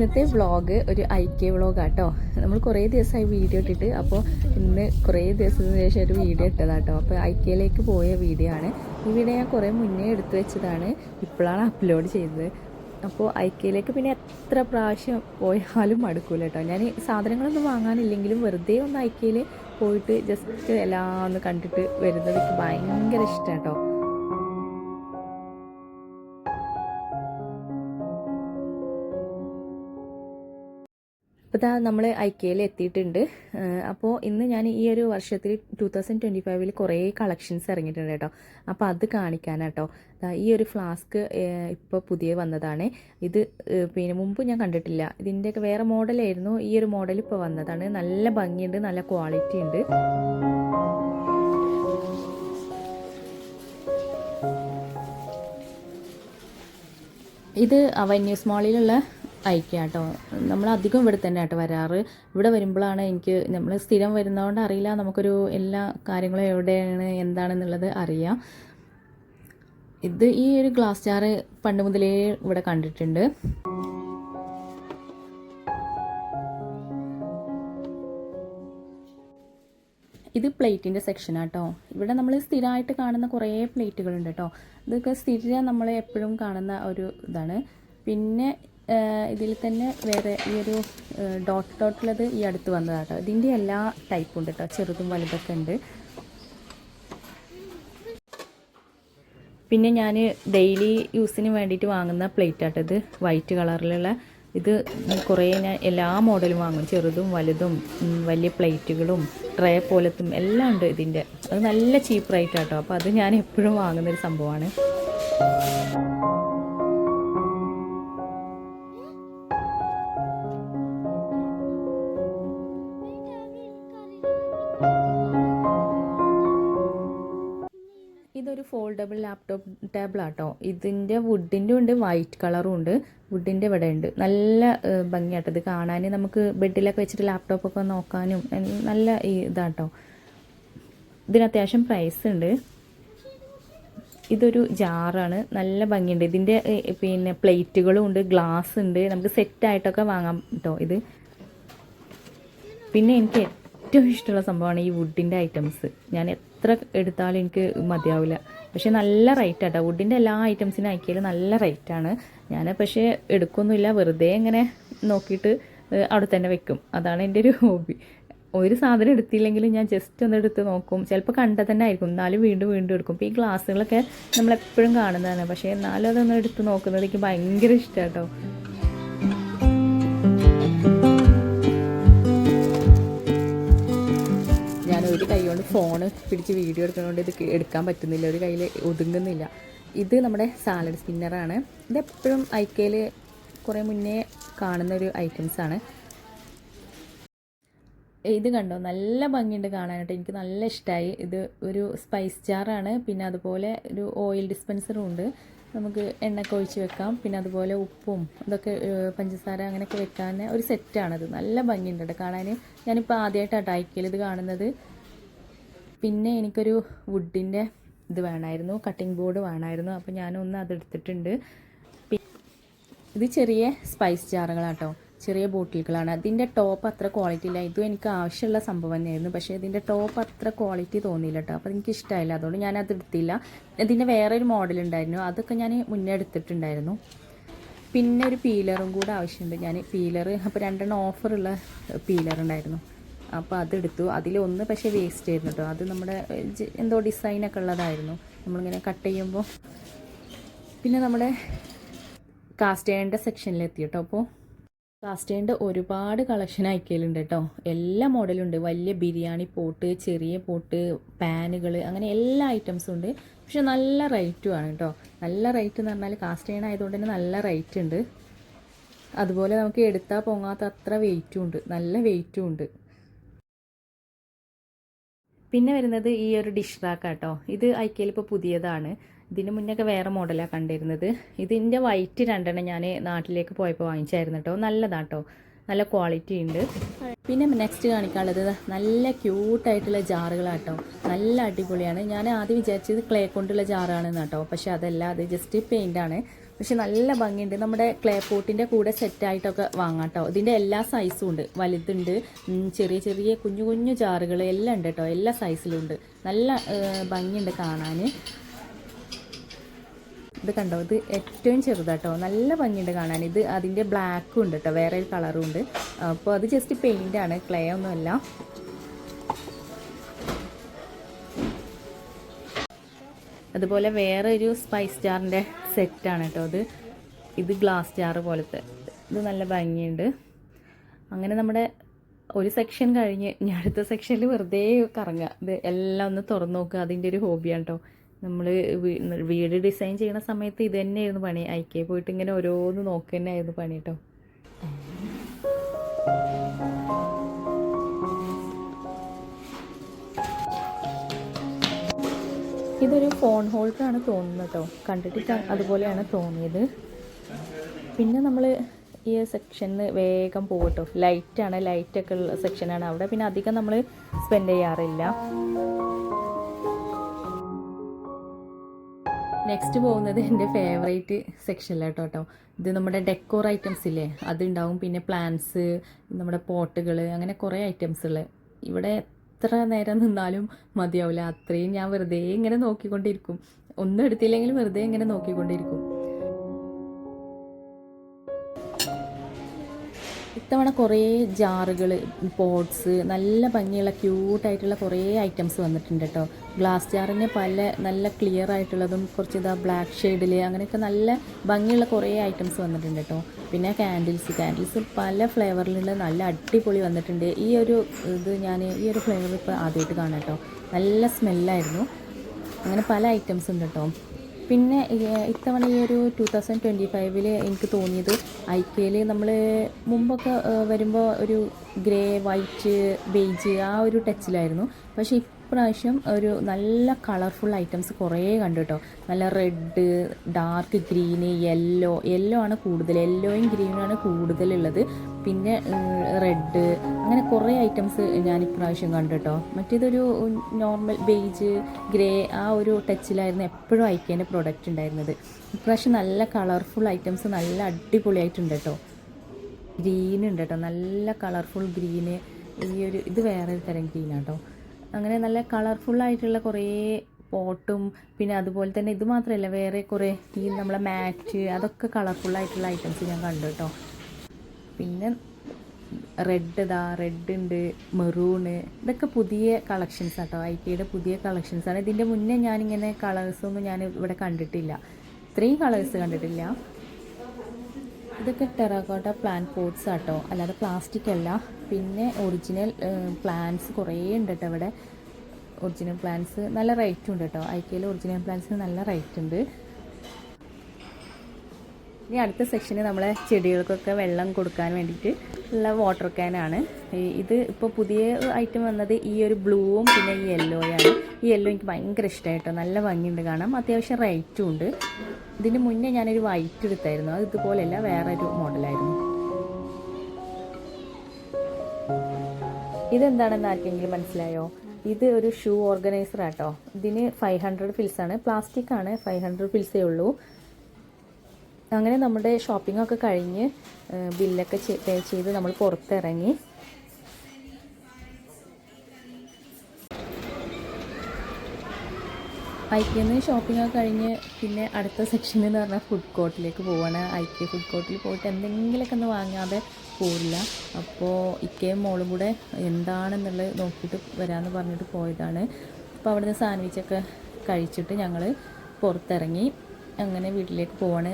ഇന്നത്തെ വ്ളോഗ് ഒരു IK വ്ളോഗാട്ടോ. നമ്മൾ കുറേ ദിവസമായി വീഡിയോ ഇട്ടിട്ട്, അപ്പോൾ ഇന്ന് കുറേ ദിവസത്തിന് ശേഷം ഒരു വീഡിയോ ഇട്ടതാട്ടോ. അപ്പോൾ IKയിലേക്ക് പോയ വീഡിയോ ആണ്. ഈ വീഡിയോ ഞാൻ കുറേ മുന്നേ എടുത്തു വെച്ചതാണ്, ഇപ്പോഴാണ് അപ്ലോഡ് ചെയ്തത്. അപ്പോൾ IKയിലേക്ക് പിന്നെ എത്ര പ്രാവശ്യം പോയാലും മടുക്കൂല കേട്ടോ. ഞാൻ സാധനങ്ങളൊന്നും വാങ്ങാനില്ലെങ്കിലും വെറുതെ ഒന്ന് IKയിൽ പോയിട്ട് ജസ്റ്റ് എല്ലാം ഒന്ന് കണ്ടിട്ട് വരുന്നത് എനിക്ക് ഭയങ്കര ഇഷ്ടമാണ് കേട്ടോ. അപ്പോൾ ഇതാ നമ്മൾ IKയിൽ എത്തിയിട്ടുണ്ട്. അപ്പോൾ ഇന്ന് ഞാൻ ഈ ഒരു വർഷത്തിൽ 2025 കുറേ കളക്ഷൻസ് ഇറങ്ങിയിട്ടുണ്ട് കേട്ടോ. അപ്പോൾ അത് കാണിക്കാനാട്ടോ. ഈ ഒരു ഫ്ലാസ്ക് ഇപ്പോൾ പുതിയ വന്നതാണ്. ഇത് പിന്നെ മുമ്പ് ഞാൻ കണ്ടിട്ടില്ല. ഇതിൻ്റെയൊക്കെ വേറെ മോഡലായിരുന്നു. ഈ ഒരു മോഡൽ ഇപ്പോൾ വന്നതാണ്. നല്ല ഭംഗിയുണ്ട്, നല്ല ക്വാളിറ്റി ഉണ്ട്. ഇത് അവന്യൂസ് മാളിലുള്ള IK കേട്ടോ. നമ്മളധികം ഇവിടെ തന്നെ കേട്ടോ വരാറ്. ഇവിടെ വരുമ്പോഴാണ് എനിക്ക്, നമ്മൾ സ്ഥിരം വരുന്നതുകൊണ്ട് അറിയില്ല, നമുക്കൊരു എല്ലാ കാര്യങ്ങളും എവിടെയാണ് എന്താണെന്നുള്ളത് അറിയാം. ഇത് ഈ ഒരു ഗ്ലാസ് ജാറ് പണ്ട് മുതലേ ഇവിടെ കണ്ടിട്ടുണ്ട്. ഇത് പ്ലേറ്റിൻ്റെ സെക്ഷനാട്ടോ. ഇവിടെ നമ്മൾ സ്ഥിരമായിട്ട് കാണുന്ന കുറേ പ്ലേറ്റുകളുണ്ട് കേട്ടോ. ഇതൊക്കെ സ്ഥിരം നമ്മൾ എപ്പോഴും കാണുന്ന ഒരു ഇതാണ്. പിന്നെ ഇതിൽ തന്നെ വേറെ ഈ ഒരു ഡോട്ടുള്ളത് ഈ അടുത്ത് വന്നതാട്ടോ. ഇതിൻ്റെ എല്ലാ ടൈപ്പും ഉണ്ട് കേട്ടോ, ചെറുതും വലുതൊക്കെ ഉണ്ട്. പിന്നെ ഞാൻ ഡെയിലി യൂസിന് വേണ്ടിയിട്ട് വാങ്ങുന്ന പ്ലേറ്റ് ആട്ടോ ഇത്, വൈറ്റ് കളറിലുള്ള. ഇത് കുറേ ഞാൻ എല്ലാ മോഡലും വാങ്ങും, ചെറുതും വലുതും വലിയ പ്ലേറ്റുകളും ട്രേ പോലത്തും എല്ലാം ഉണ്ട് ഇതിൻ്റെ. അത് നല്ല ചീപ്പ് റേറ്റ് ആട്ടോ. അപ്പോൾ അത് ഞാൻ എപ്പോഴും വാങ്ങുന്നൊരു സംഭവമാണ്. ഇതൊരു ഫോൾഡബിൾ ലാപ്ടോപ്പ് ടേബിൾ ആട്ടോ. ഇതിൻ്റെ വുഡിൻ്റെ ഉണ്ട്, വൈറ്റ് കളറും ഉണ്ട്. വുഡിൻ്റെ ഇവിടെ ഉണ്ട്. നല്ല ഭംഗിയാട്ടോ ഇത് കാണാൻ. നമുക്ക് ബെഡിലൊക്കെ വെച്ചിട്ട് ലാപ്ടോപ്പൊക്കെ നോക്കാനും നല്ല ഇതാട്ടോ. ഇതിന് അത്യാവശ്യം പ്രൈസ് ഉണ്ട്. ഇതൊരു ജാറാണ്, നല്ല ഭംഗിയുണ്ട്. ഇതിൻ്റെ പിന്നെ പ്ലേറ്റുകളും ഉണ്ട്, ഗ്ലാസ് ഉണ്ട്. നമുക്ക് സെറ്റായിട്ടൊക്കെ വാങ്ങാം കേട്ടോ ഇത്. പിന്നെ എനിക്ക് ഏറ്റവും ഇഷ്ടമുള്ള സംഭവമാണ് ഈ വുഡിൻ്റെ ഐറ്റംസ്. ഞാൻ എത്ര എടുത്താലും എനിക്ക് മതിയാവില്ല. പക്ഷേ നല്ല റേറ്റ് ആട്ടോ. വുഡിൻ്റെ എല്ലാ ഐറ്റംസിനും IKയിൽ നല്ല റേറ്റാണ്. ഞാൻ പക്ഷേ എടുക്കൊന്നുമില്ല, വെറുതെ ഇങ്ങനെ നോക്കിയിട്ട് അവിടെ തന്നെ വെക്കും. അതാണ് എൻ്റെ ഒരു ഹോബി. ഒരു സാധനം എടുത്തില്ലെങ്കിലും ഞാൻ ജസ്റ്റ് ഒന്ന് എടുത്ത് നോക്കും. ചിലപ്പോൾ കണ്ടാൽ തന്നെ ആയിരിക്കും, എന്നാലും വീണ്ടും വീണ്ടും എടുക്കും. ഇപ്പോൾ ഈ ഗ്ലാസ്സുകളൊക്കെ നമ്മളെപ്പോഴും കാണുന്നതാണ്, പക്ഷേ എന്നാലും അതൊന്ന് എടുത്ത് നോക്കുന്നത് എനിക്ക് ഭയങ്കര ഇഷ്ടമാണ് കേട്ടോ. ഒരു കൈ കൊണ്ട് ഫോണ് പിടിച്ച് വീഡിയോ എടുക്കുന്നതുകൊണ്ട് ഇത് എടുക്കാൻ പറ്റുന്നില്ല, ഒരു കയ്യിൽ ഒതുങ്ങുന്നില്ല. ഇത് നമ്മുടെ സാലഡ് സ്പിന്നറാണ്. ഇതെപ്പോഴും IKയിൽ കുറേ മുന്നേ കാണുന്ന ഒരു ഐറ്റംസാണ്. ഇത് കണ്ടോ, നല്ല ഭംഗിയുണ്ട് കാണാനായിട്ട്. എനിക്ക് നല്ല ഇഷ്ടമായി. ഇത് ഒരു സ്പൈസ് ജാറാണ്. പിന്നെ അതുപോലെ ഒരു ഓയിൽ ഡിസ്പെൻസറും ഉണ്ട്. നമുക്ക് എണ്ണയൊക്കെ ഒഴിച്ച് വെക്കാം. പിന്നെ അതുപോലെ ഉപ്പും ഇതൊക്കെ, പഞ്ചസാര അങ്ങനെയൊക്കെ വെക്കാൻ ഒരു സെറ്റാണത്. നല്ല ഭംഗിയുണ്ട് കാണാൻ. ഞാനിപ്പോൾ ആദ്യമായിട്ടാണ് IKയിൽ ഇത് കാണുന്നത്. പിന്നെ എനിക്കൊരു വുഡിൻ്റെ ഇത് വേണമായിരുന്നു, കട്ടിംഗ് ബോർഡ് വേണമായിരുന്നു. അപ്പോൾ ഞാനൊന്ന് അതെടുത്തിട്ടുണ്ട്. ഇത് ചെറിയ സ്പൈസ് ജാറുകളാട്ടോ, ചെറിയ ബോട്ടിലുകളാണ്. അതിൻ്റെ ടോപ്പ് അത്ര ക്വാളിറ്റി ഇല്ല. ഇതും എനിക്ക് ആവശ്യമുള്ള സംഭവം തന്നെയായിരുന്നു, പക്ഷേ ഇതിൻ്റെ ടോപ്പ് അത്ര ക്വാളിറ്റി തോന്നിയില്ല കേട്ടോ. അപ്പോൾ എനിക്ക് ഇഷ്ടമായില്ല, അതുകൊണ്ട് ഞാനത് എടുത്തില്ല. ഇതിൻ്റെ വേറൊരു മോഡൽ ഉണ്ടായിരുന്നു, അതൊക്കെ ഞാൻ മുന്നേ എടുത്തിട്ടുണ്ടായിരുന്നു. പിന്നെ ഒരു പീലറും കൂടെ ആവശ്യമുണ്ട്. ഞാൻ പീലർ അപ്പോൾ 2 ഓഫറുള്ള പീലർ ഉണ്ടായിരുന്നു, അപ്പോൾ അതെടുത്തു. അതിലൊന്ന് പക്ഷേ വേസ്റ്റ് ആയിരുന്നു കേട്ടോ. അത് നമ്മുടെ എന്തോ ഡിസൈനൊക്കെ ഉള്ളതായിരുന്നു, നമ്മളിങ്ങനെ കട്ട് ചെയ്യുമ്പോൾ. പിന്നെ നമ്മുടെ കാസ്റ്റ് അയണിൻ്റെ സെക്ഷനിലെത്തി കേട്ടോ. അപ്പോൾ കാസ്റ്റ് അയണിൻ്റെ ഒരുപാട് കളക്ഷൻ IKയിലുണ്ട് കേട്ടോ. എല്ലാ മോഡലും ഉണ്ട്. വലിയ ബിരിയാണി പോട്ട്, ചെറിയ പോട്ട്, പാനുകൾ, അങ്ങനെ എല്ലാ ഐറ്റംസും ഉണ്ട്. പക്ഷെ നല്ല റേറ്റുമാണ് കേട്ടോ. നല്ല റേറ്റ് എന്ന് പറഞ്ഞാൽ കാസ്റ്റ് അയൺ ആയതുകൊണ്ട് തന്നെ നല്ല റേറ്റ് ഉണ്ട്. അതുപോലെ നമുക്ക് എടുത്താൽ പൊങ്ങാത്ത അത്ര വെയിറ്റും ഉണ്ട്, നല്ല വെയിറ്റും ഉണ്ട്. പിന്നെ വരുന്നത് ഈ ഒരു ഡിഷ് റാക്ക് കേട്ടോ. ഇത് IKയിൽ ഇപ്പോൾ പുതിയതാണ്. ഇതിന് മുന്നൊക്കെ വേറെ മോഡലാണ് കണ്ടിരുന്നത്. ഇതിൻ്റെ വൈറ്റ് 2 ഞാൻ നാട്ടിലേക്ക് പോയപ്പോൾ വാങ്ങിച്ചായിരുന്നു കേട്ടോ. നല്ലതാട്ടോ, നല്ല ക്വാളിറ്റി ഉണ്ട്. പിന്നെ നെക്സ്റ്റ് കാണിക്കാനുള്ളത് നല്ല ക്യൂട്ടായിട്ടുള്ള ജാറുകളാട്ടോ. നല്ല അടിപൊളിയാണ്. ഞാൻ ആദ്യം വിചാരിച്ചത് ക്ലേ കൊണ്ടുള്ള ജാറാണെന്ന് കേട്ടോ, പക്ഷെ അതല്ല, അത് ജസ്റ്റ് പെയിൻ്റാണ്. പക്ഷെ നല്ല ഭംഗിയുണ്ട്. നമ്മുടെ ക്ലേ പോട്ടിൻ്റെ കൂടെ സെറ്റായിട്ടൊക്കെ വാങ്ങാം കേട്ടോ. ഇതിൻ്റെ എല്ലാ സൈസും ഉണ്ട്, വലുതുണ്ട്, ചെറിയ ചെറിയ കുഞ്ഞു കുഞ്ഞു ജാറുകൾ എല്ലാം ഉണ്ട് കേട്ടോ. എല്ലാ സൈസിലും ഉണ്ട്. നല്ല ഭംഗിയുണ്ട് കാണാൻ. ഇത് കണ്ടോ, ഇത് ഏറ്റവും ചെറുതാട്ടോ, നല്ല ഭംഗിയുണ്ട് കാണാൻ. ഇത് അതിൻ്റെ ബ്ലാക്കും ഉണ്ട് കേട്ടോ, വേറെ ഒരു കളറും ഉണ്ട്. അപ്പോൾ അത് ജസ്റ്റ് പെയിൻ്റാണ്, ക്ലേ ഒന്നുമല്ല. അതുപോലെ വേറെ ഒരു സ്പൈസ് ജാറിൻ്റെ സെറ്റാണ് കേട്ടോ അത്. ഇത് ഗ്ലാസ് ജാറ് പോലത്തെ, ഇത് നല്ല ഭംഗിയുണ്ട്. അങ്ങനെ നമ്മുടെ ഒരു സെക്ഷൻ കഴിഞ്ഞ് ഞാൻ അടുത്ത സെക്ഷനിൽ വെറുതെ കറങ്ങുക. ഇത് എല്ലാം ഒന്ന് തുറന്നു നോക്കുക, അതിൻ്റെ ഒരു ഹോബിയാണ് കേട്ടോ. നമ്മൾ വീട് ഡിസൈൻ ചെയ്യുന്ന സമയത്ത് ഇത് തന്നെയായിരുന്നു പണി. ഐക്യ പോയിട്ട് ഇങ്ങനെ ഓരോന്ന് നോക്കുക തന്നെയായിരുന്നു പണി കേട്ടോ. ഇതൊരു ഫോൺ ഹോൾഡറാണ് തോന്നുന്നത് കേട്ടോ, കണ്ടിട്ട് അതുപോലെയാണ് തോന്നിയത്. പിന്നെ നമ്മൾ ഈ സെക്ഷനിൽ വേഗം പോകട്ടോ. ലൈറ്റാണ്, ലൈറ്റൊക്കെ ഉള്ള സെക്ഷനാണ് അവിടെ. പിന്നെ അധികം നമ്മൾ സ്പെൻഡ് ചെയ്യാറില്ല. നെക്സ്റ്റ് പോകുന്നത് എൻ്റെ ഫേവറേറ്റ് സെക്ഷനിലാട്ടോ കേട്ടോ. ഇത് നമ്മുടെ ഡെക്കോർ ഐറ്റംസ് ഇല്ലേ, അതുണ്ടാവും. പിന്നെ പ്ലാന്റ്സ്, നമ്മുടെ പോട്ടുകൾ, അങ്ങനെ കുറേ ഐറ്റംസുകൾ. ഇവിടെ എത്ര നേരം നിന്നാലും മതിയാവില്ല, അത്രയും ഞാൻ വെറുതെ ഇങ്ങനെ നോക്കിക്കൊണ്ടിരിക്കും. ഒന്നും എടുത്തില്ലെങ്കിലും വെറുതെ ഇങ്ങനെ നോക്കിക്കൊണ്ടിരിക്കും. ഇത്തവണ കുറേ ജാറുകൾ, പോട്ട്സ്, നല്ല ഭംഗിയുള്ള ക്യൂട്ടായിട്ടുള്ള കുറേ ഐറ്റംസ് വന്നിട്ടുണ്ട് കേട്ടോ. ഗ്ലാസ് ജാറിന് പല നല്ല ക്ലിയർ ആയിട്ടുള്ളതും, കുറച്ച് ഇതാ ബ്ലാക്ക് ഷെയ്ഡിൽ, അങ്ങനെയൊക്കെ നല്ല ഭംഗിയുള്ള കുറേ ഐറ്റംസ് വന്നിട്ടുണ്ട് കേട്ടോ. പിന്നെ കാൻഡിൽസ് പല ഫ്ലേവറിലുള്ള നല്ല അടിപൊളി വന്നിട്ടുണ്ട്. ഈ ഒരു ഫ്ലേവർ ഇപ്പോൾ ആദ്യമായിട്ട് കാണാം കേട്ടോ. നല്ല സ്മെല്ലായിരുന്നു. അങ്ങനെ പല ഐറ്റംസ് ഉണ്ട് കേട്ടോ. പിന്നെ ഇത്തവണ ഈ ഒരു 2025 എനിക്ക് തോന്നിയത് ഐക്യയിൽ നമ്മൾ മുമ്പൊക്കെ വരുമ്പോൾ ഒരു ഗ്രേ, വൈറ്റ്, ബേജ് ആ ഒരു ടച്ചിലായിരുന്നു. പക്ഷേ ഇപ്രാവശ്യം ഒരു നല്ല കളർഫുൾ ഐറ്റംസ് കുറേ കണ്ടു കേട്ടോ. നല്ല റെഡ്, ഡാർക്ക് ഗ്രീന്, യെല്ലോ ആണ് കൂടുതൽ, യെല്ലോയും ഗ്രീനുമാണ് കൂടുതലുള്ളത്. പിന്നെ റെഡ്, അങ്ങനെ കുറേ ഐറ്റംസ് ഞാൻ ഇപ്രാവശ്യം കണ്ടു കേട്ടോ. മറ്റേതൊരു നോർമൽ ബേജ്, ഗ്രേ ആ ഒരു ടച്ചിലായിരുന്നു എപ്പോഴും ഐക്യേൻ്റെ പ്രൊഡക്റ്റ് ഉണ്ടായിരുന്നത്. ഇപ്രാവശ്യം നല്ല കളർഫുൾ ഐറ്റംസ് നല്ല അടിപൊളിയായിട്ടുണ്ട് കേട്ടോ. ഗ്രീൻ ഉണ്ട് കേട്ടോ, നല്ല കളർഫുൾ ഗ്രീന്. ഇത് വേറെ തരം ഗ്രീനാണ് കേട്ടോ. അങ്ങനെ നല്ല കളർഫുള്ളായിട്ടുള്ള കുറേ പോട്ടും, പിന്നെ അതുപോലെ തന്നെ ഇത് മാത്രമല്ല, വേറെ കുറേ ഈ നമ്മളെ മാറ്റ്, അതൊക്കെ കളർഫുള്ളായിട്ടുള്ള ഐറ്റംസ് ഞാൻ കണ്ടു കേട്ടോ. പിന്നെ റെഡ് ഉണ്ട്, മെറൂണ്, ഇതൊക്കെ പുതിയ കളക്ഷൻസ് ആട്ടോ, ഐക്യയുടെ പുതിയ കളക്ഷൻസാണ്. ഇതിൻ്റെ മുന്നേ ഞാനിങ്ങനെ കളേഴ്സൊന്നും ഞാൻ ഇവിടെ കണ്ടിട്ടില്ല, ഇത്രയും കളേഴ്സ് കണ്ടിട്ടില്ല. ഇതൊക്കെ ടെറാക്കോട്ട പ്ലാന്റ് പോട്ട്സ് ആട്ടോ, അല്ലാതെ പ്ലാസ്റ്റിക് അല്ല. പിന്നെ ഒറിജിനൽ പ്ലാന്റ്സ് കുറേ ഉണ്ട് കേട്ടോ ഇവിടെ. ഒറിജിനൽ പ്ലാന്റ്സ് നല്ല റേറ്റും ഉണ്ട് കേട്ടോ. ഐക്യയിൽ ഒറിജിനൽ പ്ലാന്റ്സിന് നല്ല റേറ്റ് ഉണ്ട്. ഇനി അടുത്ത സെക്ഷന് നമ്മളെ ചെടികൾക്കൊക്കെ വെള്ളം കൊടുക്കാൻ വേണ്ടിയിട്ട് ഉള്ള വാട്ടർ ക്യാനാണ്. ഇത് ഇപ്പോൾ പുതിയ ഐറ്റം വന്നത് ഈ ഒരു ബ്ലൂവും പിന്നെ ഈ യെല്ലോയാണ്. ഈ യെല്ലോ എനിക്ക് ഭയങ്കര ഇഷ്ടമായിട്ടോ, നല്ല ഭംഗിയുണ്ട് കാണാം, അത്യാവശ്യം റേറ്റും ഉണ്ട്. ഇതിന് മുന്നേ ഞാനൊരു വൈറ്റ് എടുത്തായിരുന്നു, അത് ഇതുപോലെയല്ല, വേറൊരു മോഡലായിരുന്നു. ഇതെന്താണെന്ന് ആർക്കെങ്കിലും മനസ്സിലായോ? ഇത് ഒരു ഷൂ ഓർഗനൈസർ ആട്ടോ. ഇതിന് 500 ഫിൽസ് ആണ്, പ്ലാസ്റ്റിക് ആണ്, 500 ഫിൽസേ ഉള്ളൂ. അങ്ങനെ നമ്മുടെ ഷോപ്പിംഗ് ഒക്കെ കഴിഞ്ഞ് ബില്ലൊക്കെ പേ ചെയ്ത് നമ്മൾ പുറത്തിറങ്ങി. ഐക്യന്ന് ഷോപ്പിംഗ് ഒക്കെ കഴിഞ്ഞ് പിന്നെ അടുത്ത സെക്ഷൻ എന്ന് പറഞ്ഞാൽ ഫുഡ് കോർട്ടിലേക്ക് പോവാണ്. ഐക്യ ഫുഡ് കോർട്ടിൽ പോയിട്ട് എന്തെങ്കിലുമൊക്കെ ഒന്ന് വാങ്ങാതെ പോരില്ല. അപ്പോൾ ഇക്കയും മോളും കൂടെ എന്താണെന്നുള്ളത് നോക്കിയിട്ട് വരാമെന്ന് പറഞ്ഞിട്ട് പോയതാണ്. അപ്പോൾ അവിടുന്ന് സാൻഡ്വിച്ചൊക്കെ കഴിച്ചിട്ട് ഞങ്ങൾ പുറത്തിറങ്ങി അങ്ങനെ വീട്ടിലേക്ക് പോവാണ്.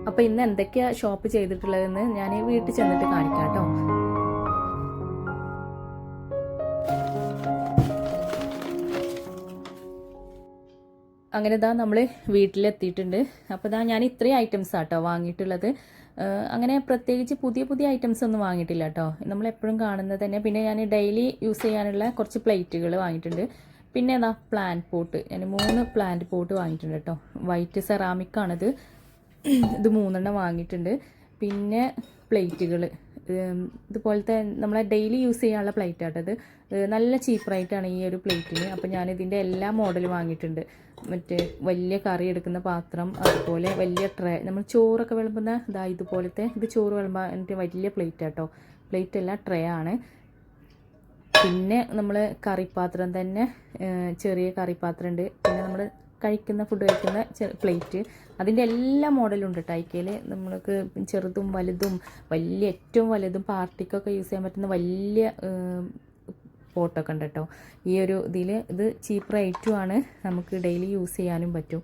അപ്പോൾ ഇന്ന് എന്തൊക്കെയാണ് ഷോപ്പ് ചെയ്തിട്ടുള്ളതെന്ന് ഞാൻ വീട്ടിൽ ചെന്നിട്ട് കാണിക്കാം കേട്ടോ. അങ്ങനെ ഇതാ നമ്മൾ വീട്ടിലെത്തിയിട്ടുണ്ട്. അപ്പോൾ ഇതാ ഞാൻ ഇത്രയും ഐറ്റംസ് ആട്ടോ വാങ്ങിയിട്ടുള്ളത്. അങ്ങനെ പ്രത്യേകിച്ച് പുതിയ പുതിയ ഐറ്റംസ് ഒന്നും വാങ്ങിയിട്ടില്ല കേട്ടോ, നമ്മളെപ്പോഴും കാണുന്നത് തന്നെ. പിന്നെ ഞാൻ ഡെയിലി യൂസ് ചെയ്യാനുള്ള കുറച്ച് പ്ലേറ്റുകൾ വാങ്ങിയിട്ടുണ്ട്. പിന്നെ എന്താ പ്ലാന്റ് പോട്ട്, ഞാൻ 3 പ്ലാന്റ് പോട്ട് വാങ്ങിയിട്ടുണ്ട് കേട്ടോ. വൈറ്റ് സെറാമിക് ആണിത്, ഇത് 3 വാങ്ങിയിട്ടുണ്ട്. പിന്നെ പ്ലേറ്റുകൾ, ഇതുപോലത്തെ നമ്മളെ ഡെയിലി യൂസ് ചെയ്യാനുള്ള പ്ലേറ്റ് ആട്ടത്. നല്ല ചീപ്പ് റേറ്റാണ് ഈ ഒരു പ്ലേറ്റിന്. അപ്പോൾ ഞാനിതിൻ്റെ എല്ലാ മോഡലും വാങ്ങിയിട്ടുണ്ട്. മറ്റേ വലിയ കറി എടുക്കുന്ന പാത്രം, അതുപോലെ വലിയ ട്രേ, നമ്മൾ ചോറൊക്കെ വിളമ്പുന്ന ഇതുപോലത്തെ, ഇത് ചോറ് വിളമ്പാൻ എൻ്റെ വലിയ പ്ലേറ്റ് ആട്ടോ. പ്ലേറ്റ് അല്ല, ട്രേ ആണ്. പിന്നെ നമ്മൾ കറിപ്പാത്രം തന്നെ ചെറിയ കറിപ്പാത്രം ഉണ്ട്. പിന്നെ നമ്മൾ കഴിക്കുന്ന ഫുഡ് കഴിക്കുന്ന പ്ലേറ്റ്, അതിൻ്റെ എല്ലാ മോഡലും ഉണ്ട് ടൈക്കയിൽ. നമ്മൾക്ക് ചെറുതും വലുതും ഏറ്റവും വലുതും പാർട്ടിക്കൊക്കെ യൂസ് ചെയ്യാൻ പറ്റുന്ന വലിയ പോട്ടൊക്കെ ഉണ്ട് കേട്ടോ ഈ ഒരു ഇതിൽ. ഇത് ചീപ്പ് റേറ്റുമാണ്, നമുക്ക് ഡെയിലി യൂസ് ചെയ്യാനും പറ്റും.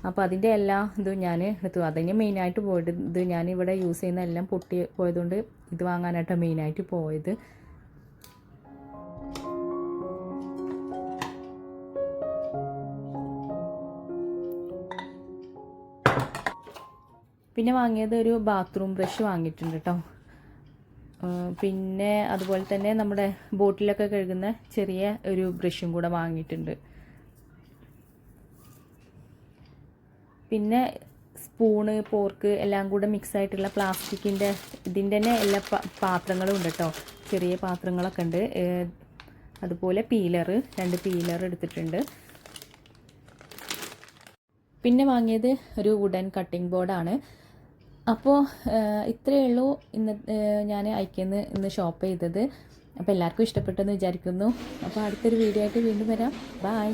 അപ്പോൾ അതിൻ്റെ എല്ലാ ഇതും ഞാൻ എടുത്തു. അതിന് മെയിനായിട്ട് പോയത് ഇത് ഞാനിവിടെ യൂസ് ചെയ്യുന്ന എല്ലാം പൊട്ടി പോയതുകൊണ്ട് ഇത് വാങ്ങാനായിട്ടാണ് മെയിനായിട്ട് പോയത്. പിന്നെ വാങ്ങിയത് ഒരു ബാത്റൂം ബ്രഷ് വാങ്ങിയിട്ടുണ്ട് കേട്ടോ. പിന്നെ അതുപോലെ തന്നെ നമ്മുടെ ബോട്ടിലൊക്കെ കഴുകുന്ന ചെറിയ ഒരു ബ്രഷും കൂടെ വാങ്ങിയിട്ടുണ്ട്. പിന്നെ സ്പൂണ്, പോർക്ക് എല്ലാം കൂടെ മിക്സ് ആയിട്ടുള്ള പ്ലാസ്റ്റിക്കിൻ്റെ ഇതിൻ്റെ തന്നെ എല്ലാ പാത്രങ്ങളും ഉണ്ട് കേട്ടോ. ചെറിയ പാത്രങ്ങളൊക്കെ ഉണ്ട്. അതുപോലെ പീലർ, 2 പീലർ എടുത്തിട്ടുണ്ട്. പിന്നെ വാങ്ങിയത് ഒരു വുഡൻ കട്ടിംഗ് ബോർഡാണ്. അപ്പോൾ ഇത്രയേ ഉള്ളൂ ഞാൻ ഐക്യന്ന് ഇന്ന് ഷോപ്പ് ചെയ്തത്. അപ്പോൾ എല്ലാവർക്കും ഇഷ്ടപ്പെട്ടെന്ന് വിചാരിക്കുന്നു. അപ്പോൾ അടുത്തൊരു വീഡിയോ ആയിട്ട് വീണ്ടും വരാം. ബൈ.